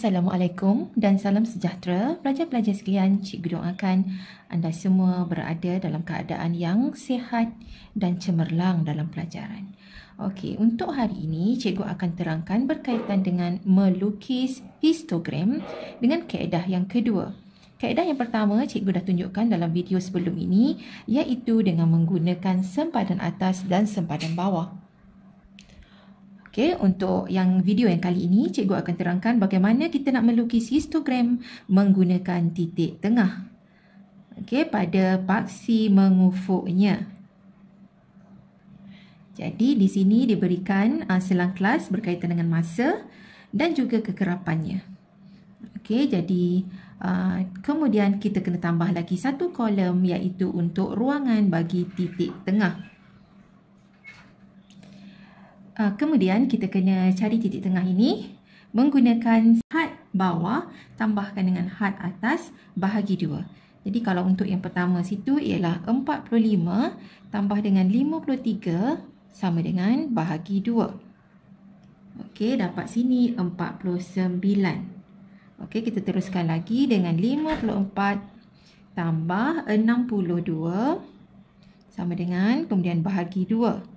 Assalamualaikum dan salam sejahtera pelajar-pelajar sekalian. Cikgu doakan anda semua berada dalam keadaan yang sihat dan cemerlang dalam pelajaran. Okey, untuk hari ini cikgu akan terangkan berkaitan dengan melukis histogram dengan kaedah yang kedua. Kaedah yang pertama cikgu dah tunjukkan dalam video sebelum ini, iaitu dengan menggunakan sempadan atas dan sempadan bawah. Okey, untuk yang video yang kali ini, cikgu akan terangkan bagaimana kita nak melukis histogram menggunakan titik tengah. Okey, pada paksi mengufuknya. Jadi, di sini diberikan selang kelas berkaitan dengan masa dan juga kekerapannya. Okey, jadi kemudian kita kena tambah lagi satu kolom iaitu untuk ruangan bagi titik tengah. Kemudian kita kena cari titik tengah ini menggunakan had bawah tambahkan dengan had atas bahagi 2. Jadi kalau untuk yang pertama situ ialah 45 tambah dengan 53 sama dengan bahagi 2. Okey, dapat sini 49. Okey, kita teruskan lagi dengan 54 tambah 62 sama dengan kemudian bahagi 2.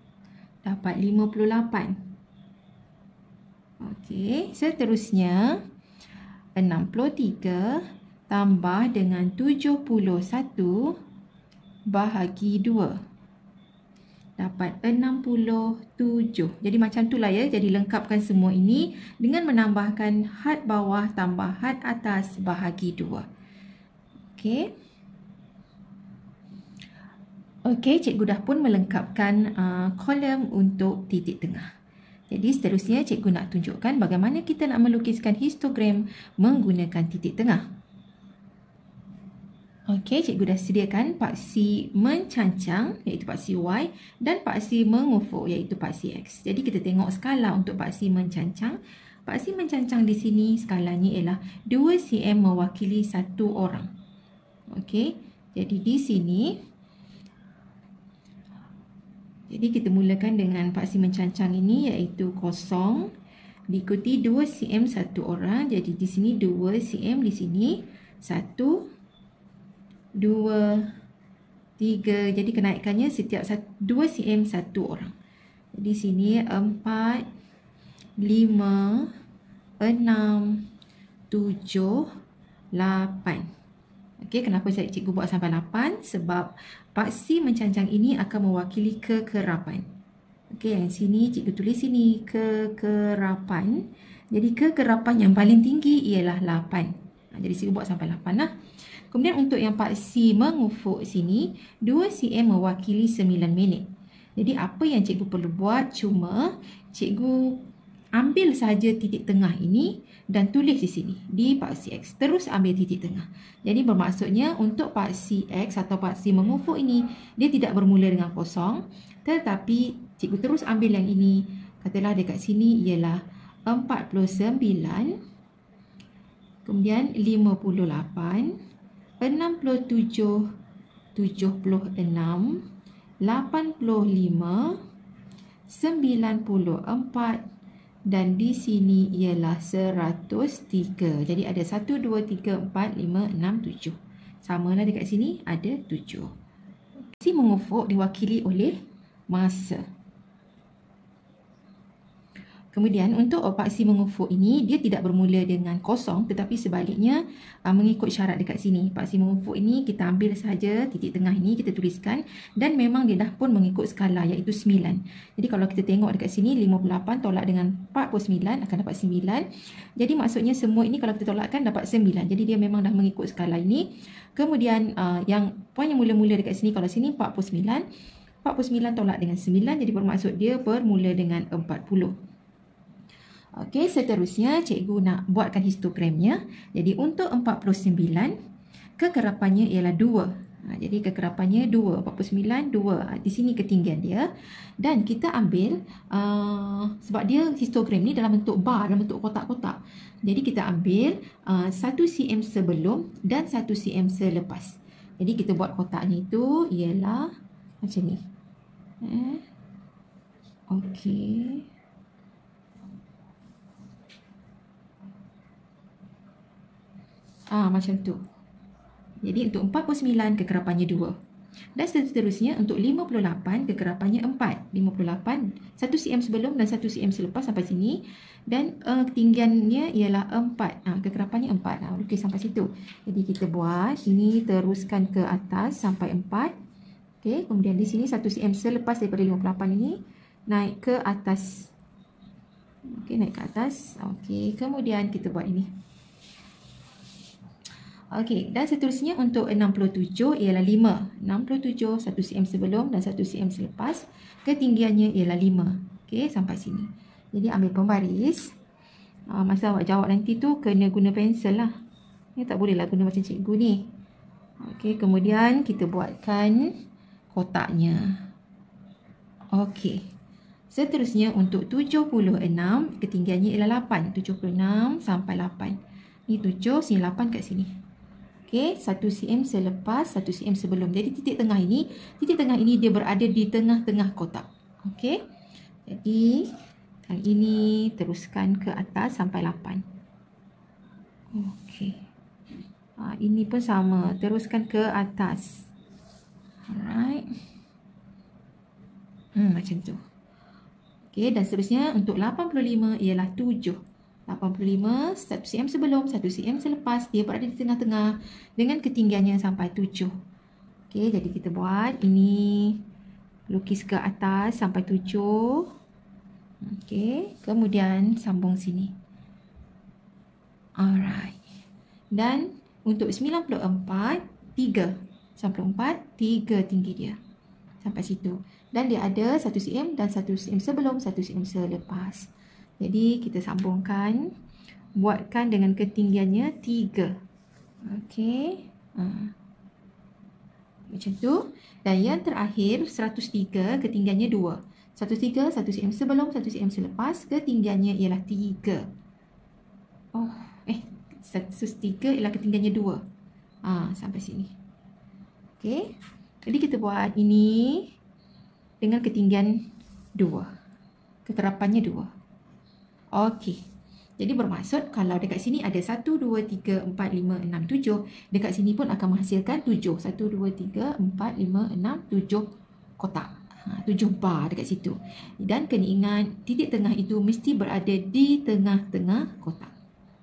Dapat 58. Okey, seterusnya 63 tambah dengan 71 bahagi 2. Dapat 67. Jadi macam itulah ya. Jadi lengkapkan semua ini dengan menambahkan had bawah tambah had atas bahagi 2. Okey. Okey, cikgu dah pun melengkapkan kolom untuk titik tengah. Jadi seterusnya cikgu nak tunjukkan bagaimana kita nak melukiskan histogram menggunakan titik tengah. Okey, cikgu dah sediakan paksi mencancang iaitu paksi Y dan paksi mengufuk iaitu paksi X. Jadi kita tengok skala untuk paksi mencancang. Paksi mencancang di sini skalanya ialah 2 cm mewakili satu orang. Okey, jadi di sini kita mulakan dengan paksi mencancang ini iaitu 0 diikuti 2 cm satu orang. Jadi di sini 2 cm, di sini 1 2 3. Jadi kenaikannya setiap 2 cm satu orang. Di sini 4 5 6 7 8. Okey, kenapa cikgu buat sampai 8? Sebab paksi mencancang ini akan mewakili kekerapan. Okey, yang sini cikgu tulis sini kekerapan. Jadi kekerapan yang paling tinggi ialah 8. Jadi cikgu buat sampai 8 lah. Kemudian untuk yang paksi mengufuk sini 2 cm mewakili 9 minit. Jadi apa yang cikgu perlu buat, cuma cikgu ambil saja titik tengah ini dan tulis di sini di paksi X. Terus ambil titik tengah. Jadi bermaksudnya untuk paksi X atau paksi mengufuk ini dia tidak bermula dengan 0, tetapi cikgu terus ambil yang ini. Katalah dekat sini ialah 49, kemudian 58, 67, 76, 85, 94 dan di sini ialah 103. Jadi ada 1, 2, 3, 4, 5, 6, 7. Samalah dekat sini ada 7. Paksi mengufuk diwakili oleh masa. Kemudian untuk paksi mengufuk ini dia tidak bermula dengan 0 tetapi sebaliknya mengikut syarat dekat sini. Paksi mengufuk ini kita ambil saja titik tengah ini kita tuliskan dan memang dia dah pun mengikut skala iaitu 9. Jadi kalau kita tengok dekat sini 58 tolak dengan 49 akan dapat 9. Jadi maksudnya semua ini kalau kita tolakkan dapat 9. Jadi dia memang dah mengikut skala ini. Kemudian yang poin yang mula-mula dekat sini, kalau sini 49 tolak dengan 9 jadi bermaksud dia bermula dengan 40. Okey, seterusnya cikgu nak buatkan histogramnya. Jadi untuk 49, kekerapannya ialah 2. Jadi kekerapannya 2, 49, 2. Di sini ketinggian dia. Dan kita ambil, sebab dia histogram ni dalam bentuk bar, dalam bentuk kotak-kotak. Jadi kita ambil 1 cm sebelum dan 1 cm selepas. Jadi kita buat kotaknya itu ialah macam ni. Okey. Macam tu. Jadi untuk 49 kekerapannya 2. Dan seterusnya untuk 58 kekerapannya 4. 58 1 cm sebelum dan 1 cm selepas sampai sini. Dan ketinggiannya ialah 4. Kekerapannya 4. Lukis sampai situ. Jadi kita buat ini, teruskan ke atas sampai 4. Okey, kemudian di sini 1 cm selepas daripada 58 ini naik ke atas. Okey, naik ke atas. Okey, kemudian kita buat ini. Okey, dan seterusnya untuk 67 ialah 5. 67 1 cm sebelum dan 1 cm selepas. Ketinggiannya ialah 5. Okey, sampai sini. Jadi ambil pembaris. Masa awak jawab nanti tu kena guna pensel lah. Ni tak boleh lah guna macam cikgu ni. Okey, kemudian kita buatkan kotaknya. Okey. Seterusnya untuk 76, ketinggiannya ialah 8. 76 sampai 8. Ni 7, sini 8 kat sini. Okey, 1 cm selepas, 1 cm sebelum. Jadi titik tengah ini dia berada di tengah-tengah kotak. Okey. Jadi yang ini teruskan ke atas sampai 8. Okey. Ini pun sama, teruskan ke atas. Alright. Macam tu. Okey, dan seterusnya untuk 85 ialah 7. 85, 1 cm sebelum, 1 cm selepas. Dia berada di tengah-tengah dengan ketinggiannya sampai 7. Okey, jadi kita buat ini. Lukis ke atas sampai 7. Okey, kemudian sambung sini. Alright. Dan untuk 94, 3. 94, 3 tinggi dia. Sampai situ. Dan dia ada 1 cm dan 1 cm sebelum, 1 cm selepas. Jadi kita sambungkan, buatkan dengan ketinggiannya 3. Okey. Macam tu. Dan yang terakhir 103, ketinggiannya 2. 103, 1 cm sebelum, 1 cm selepas, ketinggiannya ialah 3. 103 ialah ketinggiannya 2. Sampai sini. Okey. Jadi kita buat ini dengan ketinggian 2. Kekerapannya 2. Okey. Jadi bermaksud kalau dekat sini ada 1, 2, 3, 4, 5, 6, 7. Dekat sini pun akan menghasilkan 7. 1, 2, 3, 4, 5, 6, 7 kotak. 7 bar dekat situ. Dan kena ingat titik tengah itu mesti berada di tengah-tengah kotak.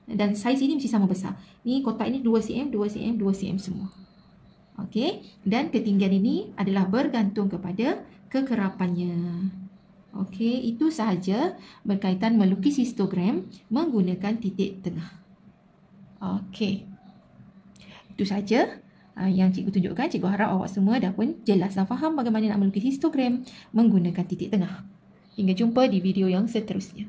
Dan saiz ini mesti sama besar. Ni kotak ini 2 cm, 2 cm, 2 cm semua. Okey. Dan ketinggian ini adalah bergantung kepada kekerapannya. Okey, itu sahaja berkaitan melukis histogram menggunakan titik tengah. Okey. Itu sahaja yang cikgu tunjukkan. Cikgu harap awak semua dah pun jelas dan faham bagaimana nak melukis histogram menggunakan titik tengah. Hingga jumpa di video yang seterusnya.